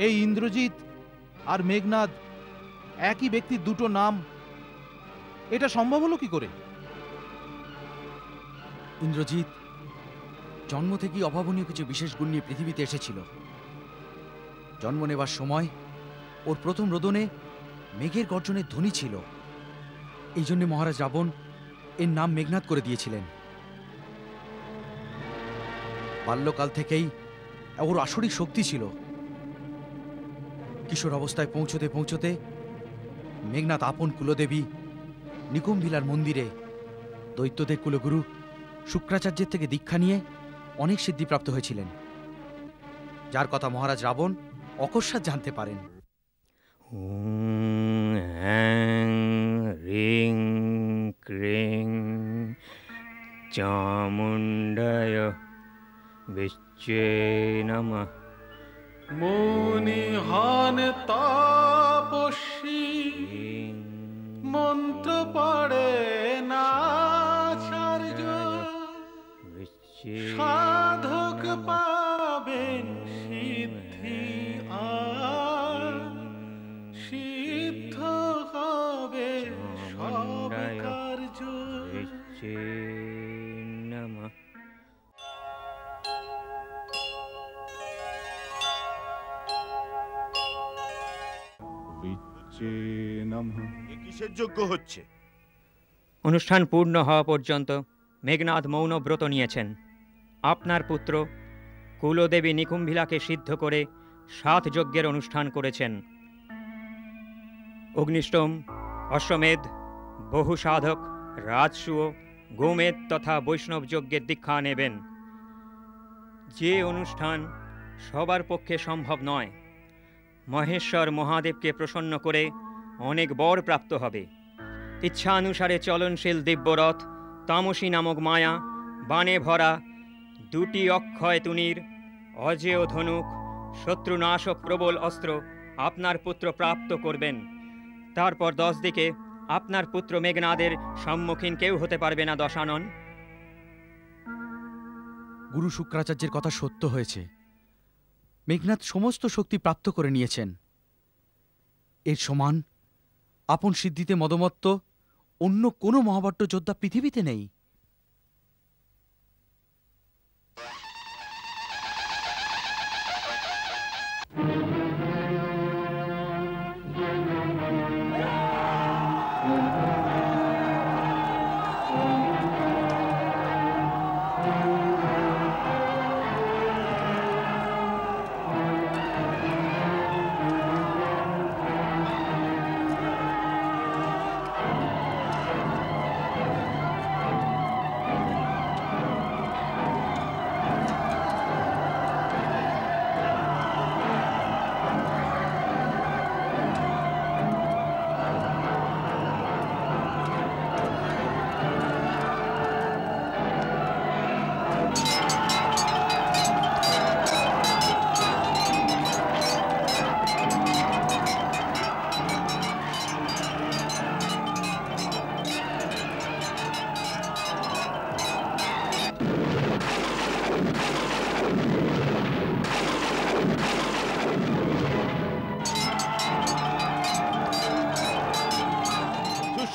এই ইন্দ্রজিৎ আর মেঘনাদ একই ব্যক্তির দুটো নাম, এটা সম্ভব হলো কি করে? ইন্দ্রজিৎ জন্ম থেকেই অভাবনীয় কিছু বিশেষ গুণ নিয়ে পৃথিবীতে এসেছিল। জন্ম নেবার সময় ওর প্রথম রোদনে মেঘের গর্জনের ধ্বনি ছিল। এই জন্য মহারাজ রাবণ এর নাম মেঘনাদ করে দিয়েছিলেন। বাল্যকাল থেকেই ওর আসরিক শক্তি ছিল। কিশোর অবস্থায় পৌঁছতে পৌঁছতে মেঘনাদ আপন কুলদেবী নিকুম্ভিলার মন্দিরে দৈত্যদের কুলগুরু শুক্রাচার্যের থেকে দীক্ষা নিয়ে অনেক সিদ্ধিপ্রাপ্ত হয়েছিলেন, যার কথা মহারাজ রাবণ অকস্মাৎ জানতে পারেন। রিং ক্রিং চামুণ্ডায় বিচ্ছে নমঃ। মুনিহান তাপস্বী মন্ত্র পড়ে না আচার্য, সাধক পাবেন সিদ্ধি আর সিদ্ধ হবে সব কার্য। নমঃ। কিসের যজ্ঞ হচ্ছে? অনুষ্ঠান পূর্ণ হওয়া পর্যন্ত মেঘনাদ মৌন ব্রত নিয়েছেন। আপনার পুত্র কুলদেবী নিকুম্ভিলাকে সিদ্ধ করে 7 যজ্ঞের অনুষ্ঠান করেছেন। অগ্নিষ্টম, অশ্বমেধ, বহু সাধক, রাজসূয়, গোমেদ তথা বৈষ্ণব যজ্ঞের দীক্ষা নেবেন। যে অনুষ্ঠান সবার পক্ষে সম্ভব নয়, মহেশ্বর মহাদেবকে প্রসন্ন করে অনেক বর প্রাপ্ত হবে। ইচ্ছানুসারে চলনশীল দিব্যরথ, তামসী নামক মায়া, বাণে ভরা 2টি অক্ষয় তুনির, অজেয় ধনুক, শত্রুনাশক প্রবল অস্ত্র আপনার পুত্র প্রাপ্ত করবেন। তারপর 10 দিকে আপনার পুত্র মেঘনাদের সম্মুখীন কেউ হতে পারবে না দশানন। গুরু শুক্রাচার্যের কথা সত্য হয়েছে। মেঘনাদ সমস্ত শক্তি প্রাপ্ত করে নিয়েছেন। এর সমান আপন সিদ্ধিতে মদমত্ত অন্য কোনো মহাবট্ট যোদ্ধা পৃথিবীতে নেই।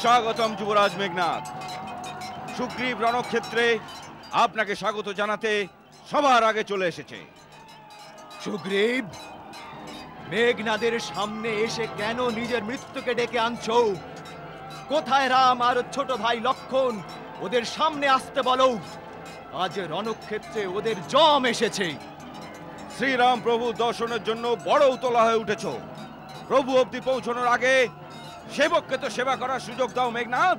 স্বাগতম যুবরাজ মেঘনাদ। সুগ্রীব রণক্ষেত্রে আপনাকে স্বাগত জানাতে সবার আগে চলে এসেছে। সুগ্রীব, মেঘনাদের সামনে এসে কেন নিজের মৃত্যুকে ডেকে আনছো? কোথায় রাম আর ছোট ভাই লক্ষণ? ওদের সামনে আসতে বলো। আজ রণক্ষেত্রে ওদের জম এসেছে। শ্রীরাম প্রভু দর্শনের জন্য বড় উতলা হয়ে উঠেছ। প্রভু অবধি পৌঁছানোর আগে সেবককে তো সেবা করার সুযোগ দাও মেঘনাদ।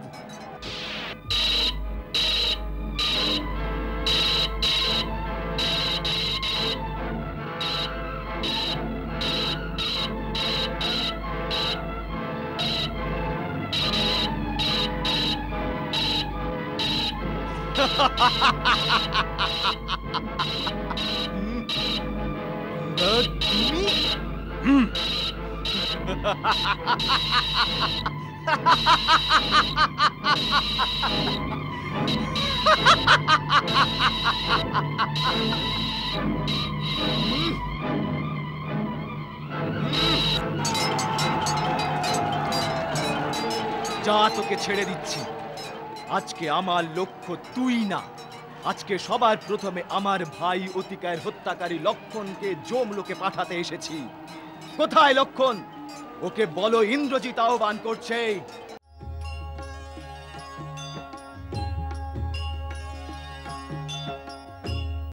যা তোকে ছেড়ে দিচ্ছি। আজকে আমার লক্ষ্য তুই না, আজকে সবার প্রথমে আমার ভাই অতিকায়ের হত্যাকারী লক্ষণকে যমলোকে পাঠাতে এসেছি। কোথায় লক্ষণ? ওকে বলো ইন্দ্রজিৎ আহ্বান করছে।